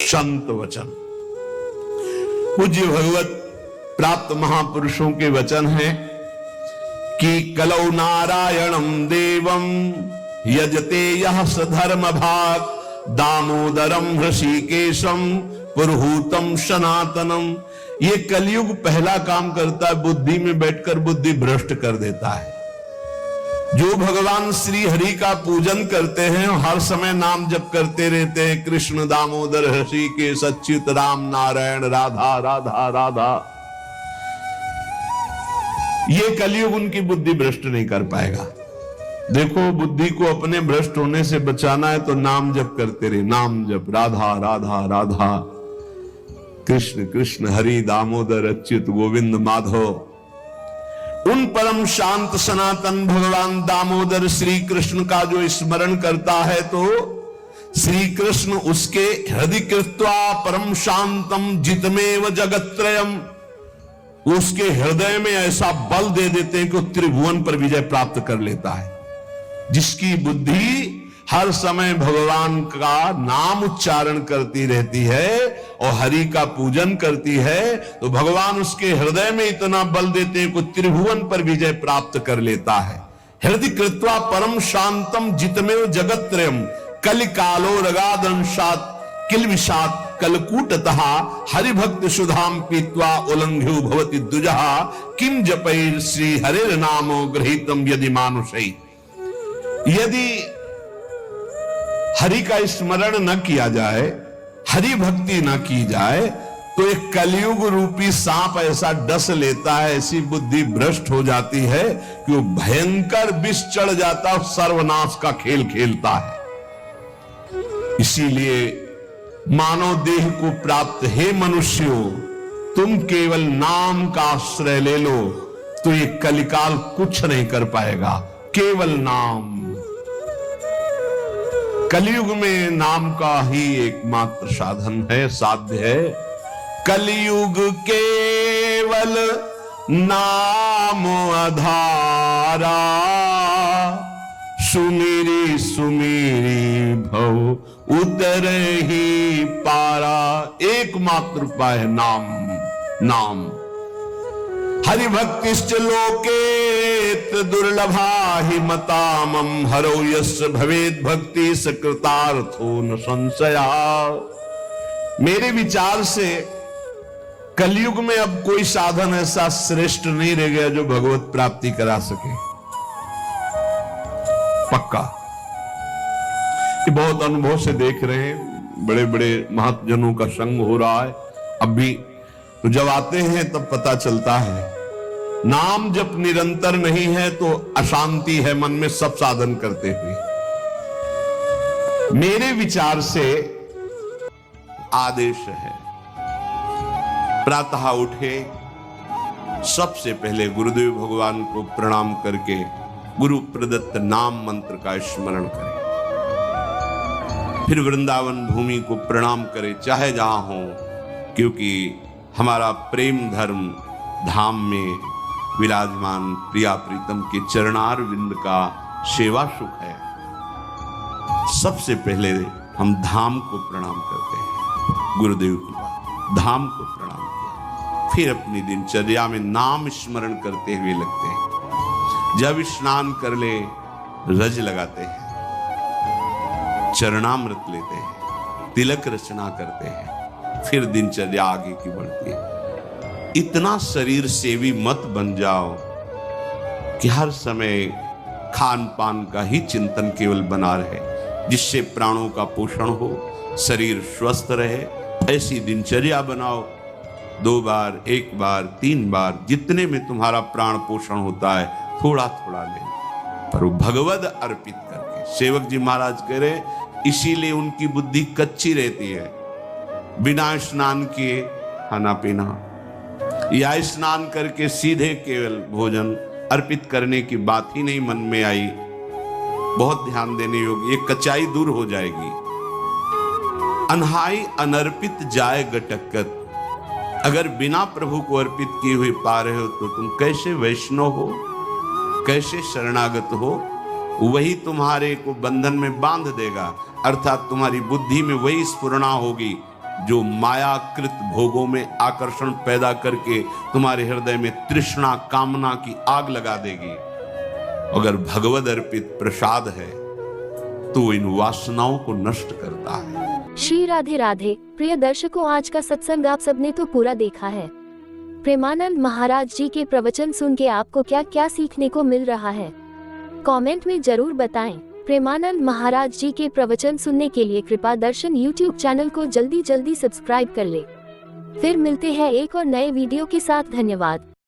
संत वचन। पूज्य भगवत प्राप्त महापुरुषों के वचन हैं कि कलौ नारायणं देवं यजते यः सधर्म भाग दामोदरम ऋषिकेशम पुरुहूतम सनातनम। ये कलयुग पहला काम करता है, बुद्धि में बैठकर बुद्धि भ्रष्ट कर देता है। जो भगवान श्री हरि का पूजन करते हैं, हर समय नाम जप करते रहते हैं, कृष्ण दामोदर ऋषिकेश अच्युत राम नारायण राधा राधा राधा, ये कलयुग उनकी बुद्धि भ्रष्ट नहीं कर पाएगा। देखो, बुद्धि को अपने भ्रष्ट होने से बचाना है तो नाम जप करते रहे, नाम जप, राधा राधा राधा, कृष्ण कृष्ण हरि दामोदर अच्युत गोविंद माधव। उन परम शांत सनातन भगवान दामोदर श्री कृष्ण का जो स्मरण करता है तो श्री कृष्ण उसके हृदय कृत्वा परम शांतम जितमेव जगत्त्रयम, उसके हृदय में ऐसा बल दे देते हैं कि वो त्रिभुवन पर विजय प्राप्त कर लेता है। जिसकी बुद्धि हर समय भगवान का नाम उच्चारण करती रहती है और हरि का पूजन करती है, तो भगवान उसके हृदय में इतना बल देते हैं कि त्रिभुवन पर विजय प्राप्त कर लेता है। हृदय कृत्वा परम शांतम जितमेव जगत्त्रयम कलिकालो रगादंशात किलविषात कलकूटतः हरिभक्त सुधाम पीत्वा उल्लंघ्यो भवति द्विजः किम जपैर श्री हरेर नामो गृहीतम यदि मानुषै। यदि हरि का स्मरण न किया जाए, हरि भक्ति न की जाए, तो एक कलयुग रूपी सांप ऐसा डस लेता है, ऐसी बुद्धि भ्रष्ट हो जाती है कि वो भयंकर विष चढ़ जाता है, सर्वनाश का खेल खेलता है। इसीलिए मानव देह को प्राप्त हे मनुष्यों, तुम केवल नाम का आश्रय ले लो तो ये कलिकाल कुछ नहीं कर पाएगा। केवल नाम, कलयुग में नाम का ही एकमात्र साधन है, साध्य है। कलयुग केवल नाम आधारा, सुमिरी सुमिरी भव उतर ही पारा। एकमात्र उपाय है नाम, नाम। हरिभक्तिश्च लोकेत दुर्लभा हि मतामं हरौ यस्य भवेद भक्ति सकृतार्थो न संशया। मेरे विचार से कलयुग में अब कोई साधन ऐसा श्रेष्ठ नहीं रह गया जो भगवत प्राप्ति करा सके। पक्का, ये बहुत अनुभव से देख रहे हैं, बड़े बड़े महाजनों का संग हो रहा है। अब भी तो जब आते हैं तब पता चलता है नाम जब निरंतर नहीं है तो अशांति है मन में, सब साधन करते हुए। मेरे विचार से आदेश है, प्रातः उठे सबसे पहले गुरुदेव भगवान को प्रणाम करके गुरु प्रदत्त नाम मंत्र का स्मरण करें, फिर वृंदावन भूमि को प्रणाम करें, चाहे जहां हो, क्योंकि हमारा प्रेम धर्म धाम में विराजमान प्रिया प्रीतम के चरणार विंद का सेवा सुख है। सबसे पहले हम धाम को प्रणाम करते हैं, गुरुदेव की बात, धाम को प्रणाम किया, फिर अपनी दिनचर्या में नाम स्मरण करते हुए लगते हैं। जब स्नान कर ले रज लगाते हैं, चरणामृत लेते हैं, तिलक रचना करते हैं, फिर दिनचर्या आगे की बढ़ती है। इतना शरीर सेवी मत बन जाओ कि हर समय खान पान का ही चिंतन केवल बना रहे, जिससे प्राणों का पोषण हो, शरीर स्वस्थ रहे। ऐसी दिनचर्या बनाओ, 2 बार, 1 बार, 3 बार, जितने में तुम्हारा प्राण पोषण होता है थोड़ा थोड़ा ले, पर वो भगवद अर्पित करके। सेवक जी महाराज कह रहे, इसीलिए उनकी बुद्धि कच्ची रहती है। बिना स्नान किए खाना पीना या स्नान करके सीधे केवल भोजन अर्पित करने की बात ही नहीं मन में आई। बहुत ध्यान देने योग्य, ये कचाई दूर हो जाएगी। अनहाई अनर्पित जाए गटकत, अगर बिना प्रभु को अर्पित किए हुए पा रहे हो तो तुम कैसे वैष्णव हो, कैसे शरणागत हो? वही तुम्हारे को बंधन में बांध देगा, अर्थात तुम्हारी बुद्धि में वही स्फुरणा होगी जो मायाकृत भोगों में आकर्षण पैदा करके तुम्हारे हृदय में तृष्णा कामना की आग लगा देगी। अगर भगवद अर्पित प्रसाद है तो इन वासनाओं को नष्ट करता है। श्री राधे राधे। प्रिय दर्शकों, आज का सत्संग आप सबने तो पूरा देखा है। प्रेमानंद महाराज जी के प्रवचन सुन के आपको क्या क्या सीखने को मिल रहा है, कमेंट में जरूर बताएं। प्रेमानंद महाराज जी के प्रवचन सुनने के लिए कृपा दर्शन YouTube चैनल को जल्दी सब्सक्राइब कर ले। फिर मिलते हैं एक और नए वीडियो के साथ। धन्यवाद।